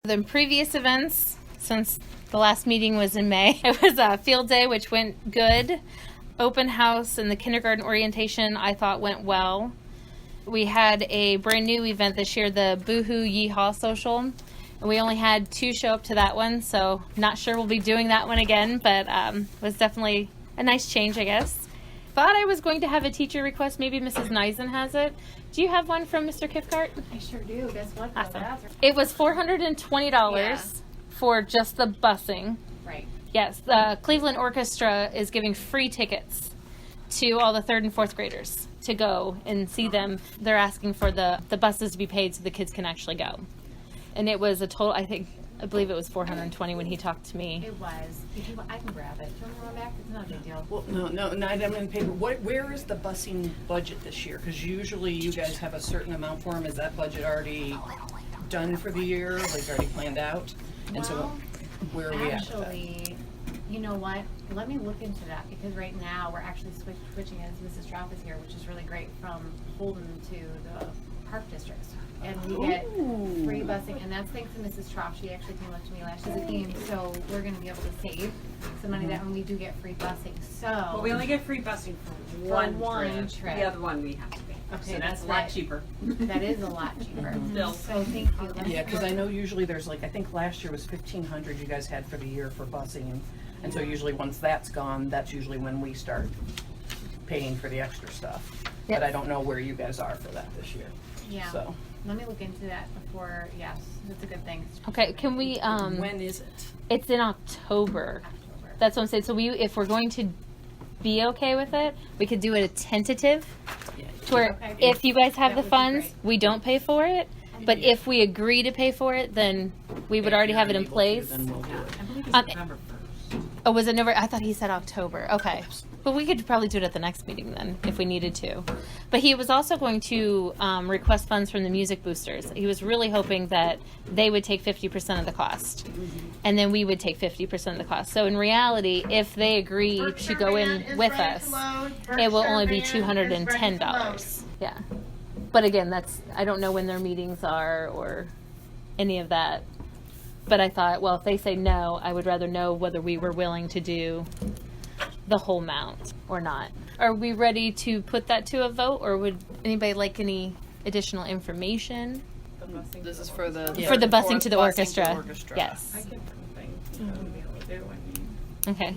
The previous events, since the last meeting was in May, it was a field day, which went good. Open house and the kindergarten orientation, I thought went well. We had a brand new event this year, the Boohoo Yeehaw Social, and we only had 2 show up to that one, so not sure we'll be doing that one again, but was definitely a nice change, I guess. Thought I was going to have a teacher request. Maybe Mrs. Neisen has it. Do you have one from Mr. Kifkart? I sure do. Guess what? Awesome. It was $420 for just the busing. Right. Yes, the Cleveland Orchestra is giving free tickets to all the 3rd and 4th graders to go and see them. They're asking for the buses to be paid so the kids can actually go. And it was a total, I believe it was $420 when he talked to me. It was. I can grab it. Do you want to run back? It's not a big deal. Well, no, I don't have paper. Where is the busing budget this year? Because usually you guys have a certain amount for them. Is that budget already done for the year, like already planned out? And so where are we at with that? Actually, you know what? Let me look into that, because right now we're actually switching, as Mrs. Straub is here, which is really great, from Holden to the Park Districts. And we get free busing, and that's thanks to Mrs. Trop. She actually came up to me last year as a team, so we're going to be able to save some money that when we do get free busing. So Well, we only get free busing for one trip. The other one we have to pay. Okay, So that's a lot cheaper. That is a lot cheaper. Still. So thank you. Yeah, because I know usually there's I think last year was $1,500 you guys had for the year for busing. And so usually once that's gone, that's usually when we start paying for the extra stuff. Yep. But I don't know where you guys are for that this year. Yeah. So. Let me look into that before. Yes, that's a good thing. Okay, can we, When is it? it's in October. That's what I'm saying. So if we're going to be okay with it, we could do it a tentative, to where Okay. if you guys have That the would be funds, great. we don't pay for it. But if we agree to pay for it, then we would already have it in place. Then we'll do it. I believe it's Um, November 1st. Oh, was it November? I thought he said October. Okay. But we could probably do it at the next meeting then, if we needed to. But he was also going to request funds from the music boosters. He was really hoping that they would take 50% of the cost. And then we would take 50% of the cost. So in reality, if they agree to go in with us, it will only be $210. Yeah. But again, I don't know when their meetings are or any of that. But I thought, well, if they say no, I would rather know whether we were willing to do the whole amount or not. Are we ready to put that to a vote, or would anybody like any additional information? This is for the For the busing to the busing orchestra. Yes. I can think we'll be able to do. Okay.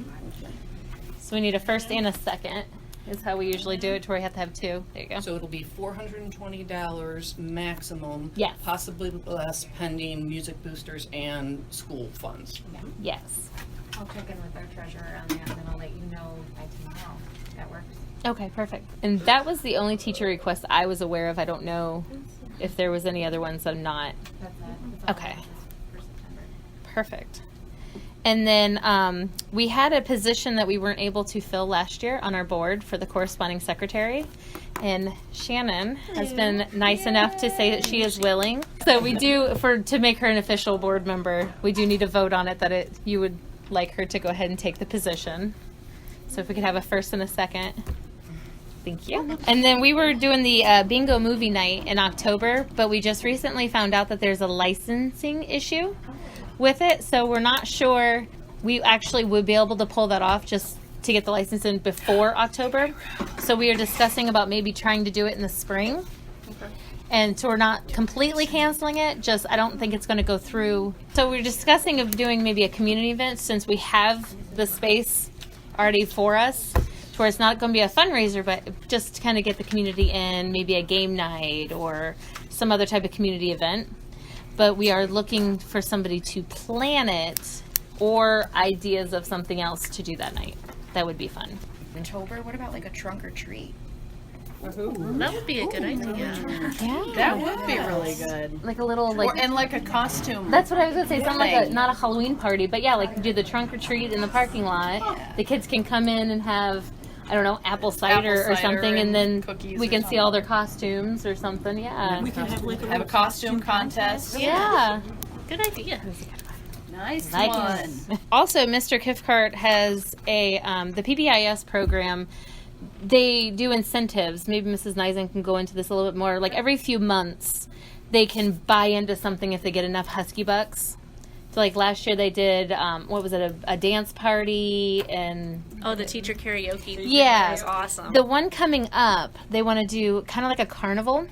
So we need a first and a second, is how we usually do it, to where we have to have 2. There you go. So it'll be $420 maximum. Yes. Possibly less pending music boosters and school funds. Yes. I'll check in with our treasurer on that, and then I'll let you know by tomorrow. That works. Okay, perfect. And that was the only teacher request I was aware of. I don't know if there was any other ones I'm not. That's it. That's all I Okay. have for September. Perfect. And then we had a position that we weren't able to fill last year on our board for the corresponding secretary. And Shannon has been nice enough to say that she is willing. So we do, to make her an official board member, we do need to vote on it that you would like her to go ahead and take the position. So if we could have a first and a second. Thank you. And then we were doing the bingo movie night in October, but we just recently found out that there's a licensing issue with it, so we're not sure we actually would be able to pull that off just to get the license in before October. So we are discussing about maybe trying to do it in the spring. Okay. And so we're not completely canceling it, just I don't think it's going to go through. So we're discussing of doing maybe a community event, since we have the space already for us, to where it's not going to be a fundraiser, but just to kind of get the community in, maybe a game night or some other type of community event. But we are looking for somebody to plan it, or ideas of something else to do that night. That would be fun. October. What about like a trunk or treat? That would be a good idea. Yeah. That would be really good. Like a little, And like a costume. that's what I was going to say. Something like not a Halloween party, but yeah, like do the trunk or treat in the parking lot. Yeah. The kids can come in and have, I don't know, apple cider or something, and then cookies we or can see all their something. costumes or something. Yeah. We can have like Have a costume contest. Yeah. Good idea. Nice Like one. it. Also, Mr. Kifkart has the PBIS program. They do incentives. Maybe Mrs. Neisen can go into this a little bit more. Like every few months, they can buy into something if they get enough Husky bucks. So like last year they did, what was it, a dance party and... Oh, the teacher karaoke. Yeah. That was awesome. The one coming up, they want to do kind of like a carnival,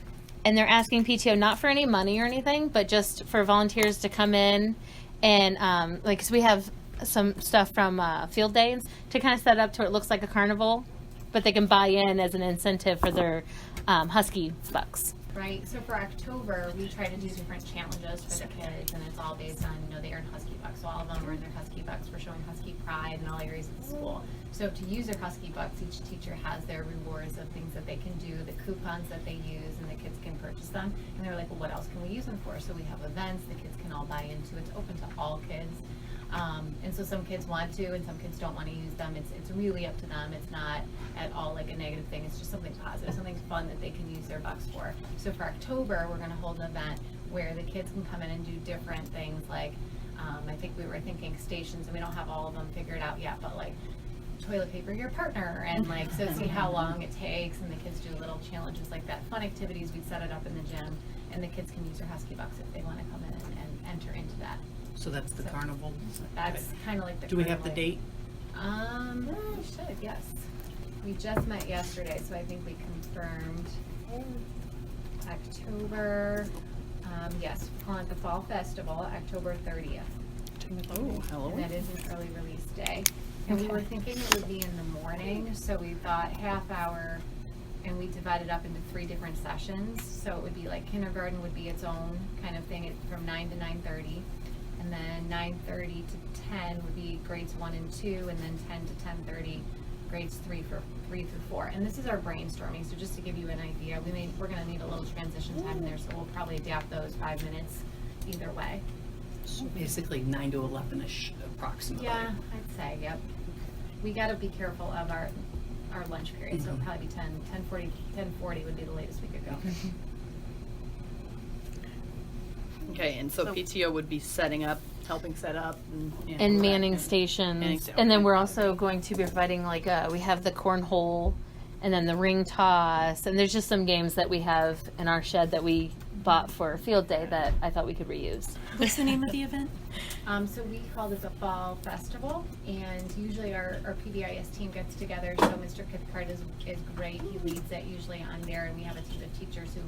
and they're asking PTO not for any money or anything, but just for volunteers to come in and like, 'cause we have some stuff from field days to kind of set up to where it looks like a carnival, but they can buy in as an incentive for their Husky bucks. Right, so for October, we try to do different challenges for the kids, and it's all based on, they earn Husky bucks. So all of them earn their Husky bucks for showing Husky pride in all areas of the school. So to use their Husky bucks, each teacher has their rewards of things that they can do, the coupons that they use, and the kids can purchase them. And they're like, well, what else can we use them for? So we have events the kids can all buy into. It's open to all kids. And so some kids want to, and some kids don't want to use them. It's really up to them. It's not at all like a negative thing. It's just something positive, something fun that they can use their bucks for. So for October, we're going to hold an event where the kids can come in and do different things. Like, I think we were thinking stations, and we don't have all of them figured out yet, but like toilet paper your partner, and like, so see how long it takes, and the kids do little challenges like that. Fun activities. We'd set it up in the gym, and the kids can use their Husky bucks if they want to come in and enter into that. So that's the carnival. That's kind of like the. Do we have the carnival. date? We should, yes. We just met yesterday, so I think we confirmed October, yes, we're calling it the Fall Festival, October 30th. Oh, And Halloween. that is an early release day. And we were thinking it would be in the morning, so we thought half hour, and we divided up into 3 different sessions. So it would be like kindergarten would be its own kind of thing, from 9 to 9:30. And then 9:30 to 10 would be grades 1 and 2, and then 10 to 10:30, grades 3 through 4. And this is our brainstorming, so just to give you an idea, we're going to need a little transition time in there, so we'll probably adapt those 5 minutes either way. So basically 9 to 11ish approximately. Yeah, I'd say, yep. We got to be careful of our lunch period, so it'll probably be 10:40 would be the latest we could go. Okay, and so PTO would be helping set up And manning stations. And then okay. we're also going to be providing, like, we have the cornhole and then the ring toss. And there's just some games that we have in our shed that we bought for field day that I thought we could reuse. What's the name of the event? So we call this a fall festival, and usually our PBIS team gets together. So Mr. Kithcart is great. He leads it usually on there, and we have a team of teachers who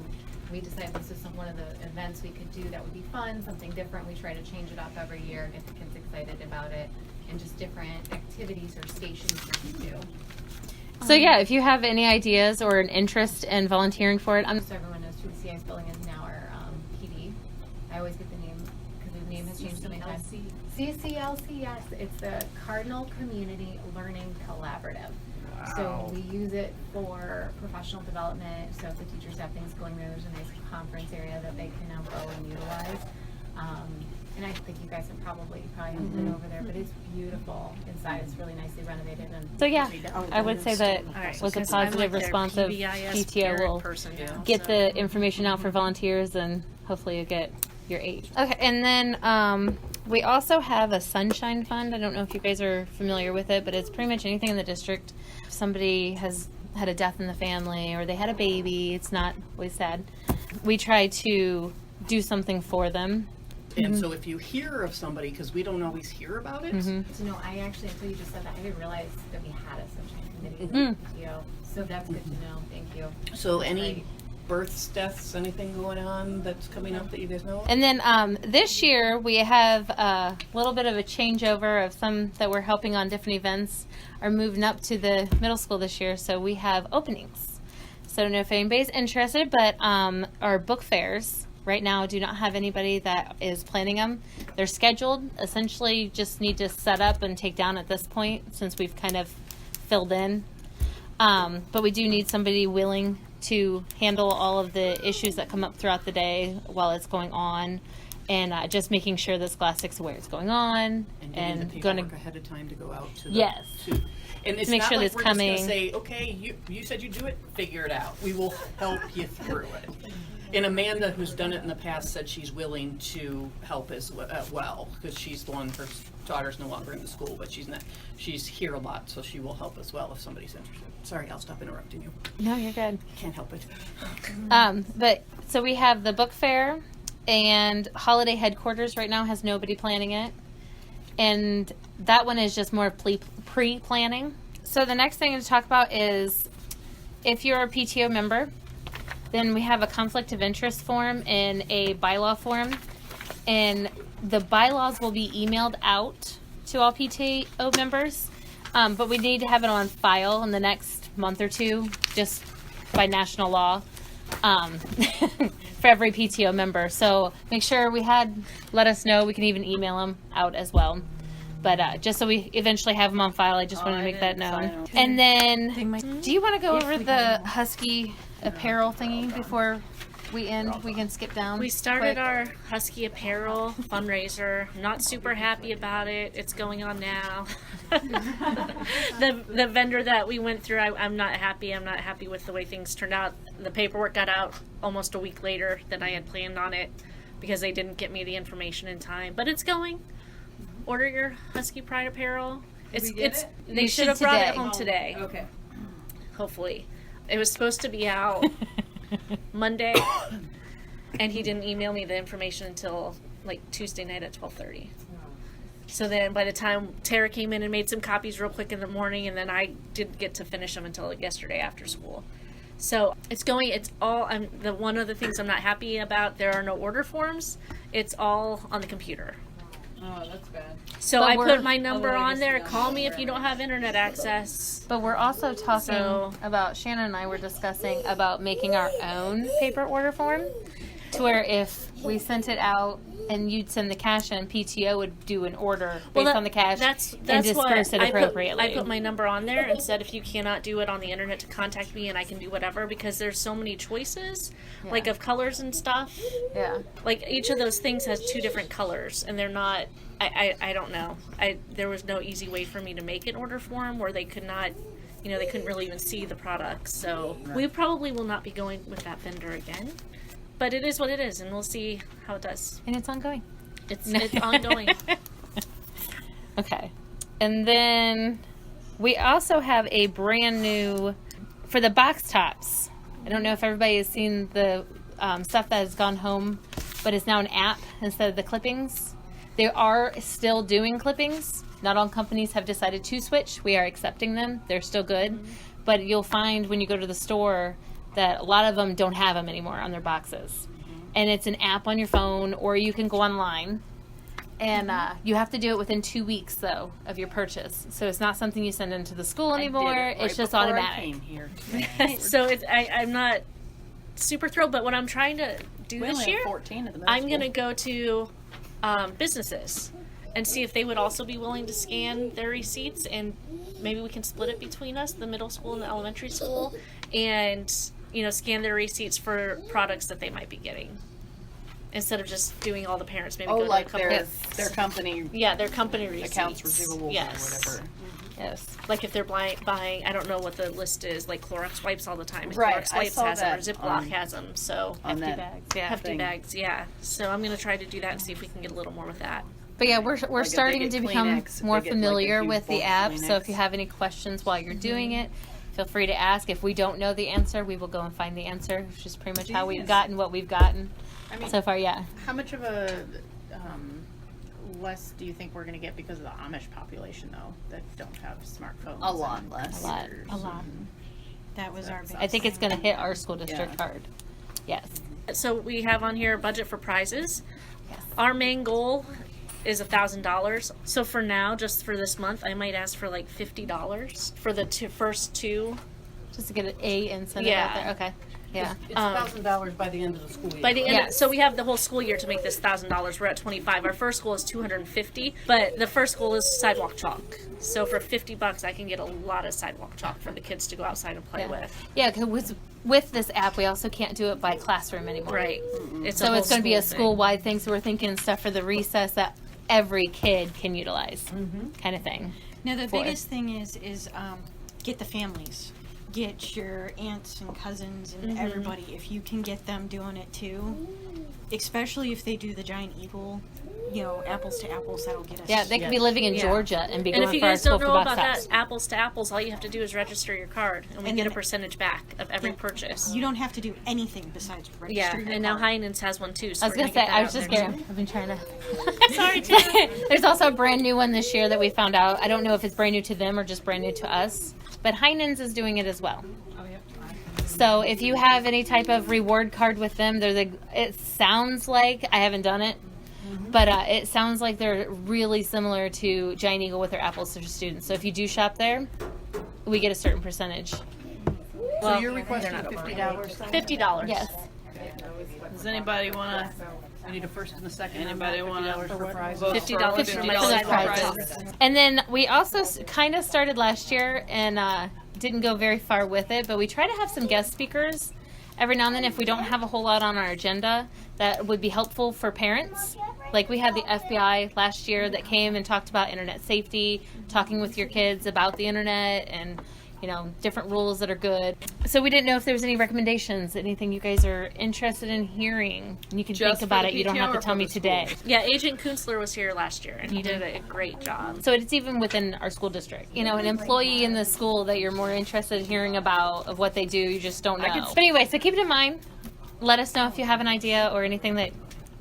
we decided this is one of the events we could do that would be fun, something different. We try to change it up every year, get the kids excited about it, and just different activities or stations we can do. So yeah, if you have any ideas or an interest in volunteering for it, So everyone knows who the CIS building is now, our PD. I always get the name because the name has changed so many times. CCLC, yes. It's the Cardinal Community Learning Collaborative. So we use it for professional development. So if the teachers have things going there, there's a nice conference area that they can now go and utilize. And I think you guys have probably haven't been over there, but it's beautiful inside. It's really nicely renovated. And so yeah, I would say that All right, was a because I'm positive like their response of PBIS PTO parent will person now, get so. the information out for volunteers, and hopefully you get your 8. Okay, and then we also have a Sunshine Fund. I don't know if you guys are familiar with it, but it's pretty much anything in the district. If somebody has had a death in the family or they had a baby, it's not always sad. We try to do something for them. And so if you hear of somebody, because we don't always hear about it, So no, I actually, until you just said that, I didn't realize that we had a Sunshine Committee with PTO. So that's good to know. Thank you. so That's any great. births, deaths, anything going on that's coming up that you guys know of? And then this year we have a little bit of a changeover of some that we're helping on different events are moving up to the middle school this year. So we have openings. So I don't know if anybody's interested, but our book fairs right now do not have anybody that is planning them. They're scheduled. Essentially just need to set up and take down at this point since we've kind of filled in. But we do need somebody willing to handle all of the issues that come up throughout the day while it's going on, and just making sure that Scholastic's aware it's going on, And getting the and paperwork going to ahead of time to go out to the... Yes. And it's make not sure like that's we're just coming. going to say, okay, you said you do it, figure it out. We will help you through it. And Amanda, who's done it in the past, said she's willing to help as well, because she's the one, her daughter's no longer in the school, but she's here a lot, so she will help as well if somebody's interested. Sorry, I'll stop interrupting you. No, you're good. Can't help it. But so we have the book fair, and holiday headquarters right now has nobody planning it. And that one is just more pre-planning. So the next thing to talk about is if you're a PTO member, then we have a conflict of interest form and a bylaw form. And the bylaws will be emailed out to all PTO members. But we need to have it on file in the next month or two, just by national law, for every PTO member. So make sure let us know. We can even email them out as well. But just so we eventually have them on file, I just wanted to make that known. And then, do you want to go over the Husky apparel thingy before we end? We can skip down. We started quick. our Husky apparel fundraiser. Not super happy about it. It's going on now. The vendor that we went through, I'm not happy. I'm not happy with the way things turned out. The paperwork got out almost a week later than I had planned on it because they didn't get me the information in time. But it's going. Order your Husky Pride apparel. They should have brought it home today. Okay. Hopefully. It was supposed to be out Monday, and he didn't email me the information until like Tuesday night at 12:30. So then by the time Tara came in and made some copies real quick in the morning, and then I didn't get to finish them until yesterday after school. So it's all, one of the things I'm not happy about, there are no order forms. It's all on the computer. Oh, that's bad. So But I we're- put my number on there. Call me if you don't have internet access. But we're also talking So- about, Shannon and I were discussing about making our own paper order form, to where if we sent it out and you'd send the cash in, PTO would do an order based on the cash that's and disperse it what appropriately. I put my number on there and said if you cannot do it on the internet to contact me and I can do whatever, because there's so many choices, like of colors and stuff. Yeah. Like each of those things has 2 different colors, and they're not. I don't know. There was no easy way for me to make an order form where they could not. They couldn't really even see the products. So we probably will not be going with that vendor again. But it is what it is, and we'll see how it does. And it's ongoing. It's ongoing. Okay. And then we also have a brand new, for the box tops. I don't know if everybody has seen the stuff that has gone home, but it's now an app instead of the clippings. They are still doing clippings. Not all companies have decided to switch. We are accepting them. They're still good. Mm-hmm. But you'll find when you go to the store that a lot of them don't have them anymore on their boxes. Mm-hmm. And it's an app on your phone, or you can go online. And you have to do it within 2 weeks, though, of your purchase. So it's not something you send into the school anymore. It's just automatic. So I'm not super thrilled, but what I'm trying to do this year, 14 at the middle I'm school. going to go to businesses and see if they would also be willing to scan their receipts, and maybe we can split it between us, the middle school and the elementary school, and scan their receipts for products that they might be getting. Instead of just doing all the parents, maybe go to like a couple their company their company receipts. accounts receivables Yes. or whatever. Yes. Like if they're buying, I don't know what the list is, like Clorox wipes all the time. If Right, Clorox I wipes saw has them, or that Ziploc has them. So on Hefty that bags. Yeah. hefty thing. bags, yeah. So I'm going to try to do that and see if we can get a little more with that. But yeah, we're if they starting get to become Kleenex, if more they get, like, a familiar huge with the bulk of app. So if Kleenex. you have any questions while you're doing it, feel free to ask. If we don't know the answer, we will go and find the answer, which is pretty much how we've gotten what we've gotten so far. Yeah. How much of a less do you think we're going to get because of the Amish population, though, that don't have smartphones? A lot less. A lot. That was our big I think it's going to hit our school district Yeah. hard. Yes. So we have on here a budget for prizes. Yes. Our main goal is $1,000. So for now, just for this month, I might ask for like $50 for the first 2. Just to get an A and send it out there. Okay. Yeah. It's $1,000 by the end of the school year. By the end, Yes. so we have the whole school year to make this $1,000. We're at 25. Our first goal is 250, but the first goal is sidewalk chalk. So for $50, I can get a lot of sidewalk chalk for the kids to go outside and play Yeah. with. Yeah, because with this app, we also can't do it by classroom anymore. Right. So it's going to be a school-wide thing. So we're thinking stuff for the recess that every kid can utilize, kind of thing. Now, the for- biggest thing is get the families. get your aunts and cousins and everybody, if you can get them doing it too, especially if they do the giant eagle, apples to apples, that'll get us. Yeah, they could be living in Georgia and be And going if you for our guys school don't for know bus about that, stops. apples to apples, all you have to do is register your card, and we And get a then- percentage back of every purchase. You don't have to do anything besides register Yeah, your and now card. Heinen's has one too. So I was we're gonna say, get that I out was just there, scared. too. I've been trying to. Sorry, Tina. There's also a brand new one this year that we found out. I don't know if it's brand new to them or just brand new to us, but Heinen's is doing it as well. So if you have any type of reward card with them, it sounds like, I haven't done it, but it sounds like they're really similar to Giant Eagle with their apples to students. So if you do shop there, we get a certain percentage. So you're requesting $50? $50. Yes. Does anybody wanna, You need a first and a second. anybody wanna $50 for prizes. vote $50 for for $50 prizes. prizes. And then we also kind of started last year and didn't go very far with it, but we try to have some guest speakers every now and then if we don't have a whole lot on our agenda that would be helpful for parents. Like we had the FBI last year that came and talked about internet safety, talking with your kids about the internet and different rules that are good. So we didn't know if there was any recommendations, anything you guys are interested in hearing. And you can Just think for about the it. You don't PTO have or to tell for me the today. schools? Yeah, Agent Kunstler was here last year, and he did a great job. So it's even within our school district. An employee in the school that you're more interested in hearing about of what they do, you just don't know. But anyway, so keep it in mind. Let us know if you have an idea or anything that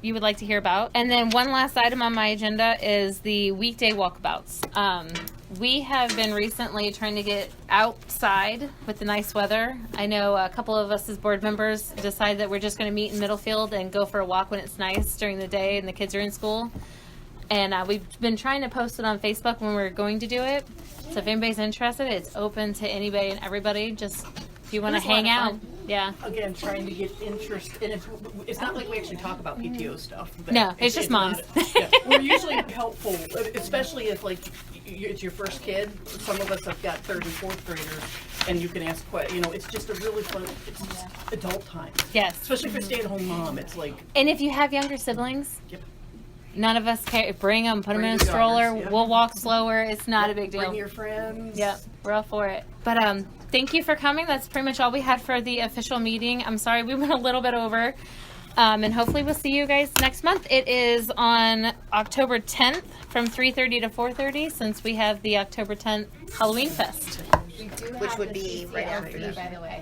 you would like to hear about. And then one last item on my agenda is the weekday walkabouts. We have been recently trying to get outside with the nice weather. I know a couple of us as board members decided that we're just going to meet in Middlefield and go for a walk when it's nice during the day and the kids are in school. And we've been trying to post it on Facebook when we're going to do it. So if anybody's interested, it's open to anybody and everybody. Just if you want to It was a lot hang of out. fun. Yeah. Again, trying to get interest, and it's not like we actually talk about PTO stuff. but No, it's just moms. We're usually helpful, especially if it's your first kid. Some of us have got third and fourth graders, and you can ask questions. It's just a really fun. It's just adult time, Yes. especially for a stay-at-home mom. It's like, And if you have younger siblings, yep, none of us care. Bring them, put them in a Bring the stroller. daughters, yeah. We'll walk slower. It's not a big deal. bring your friends. Yep, we're all for it. But thank you for coming. That's pretty much all we had for the official meeting. I'm sorry we went a little bit over. And hopefully we'll see you guys next month. It is on October 10th from 3:30 to 4:30 since we have the October 10th Halloween Fest. We do Which have would the be right after CCLC, this. by the way.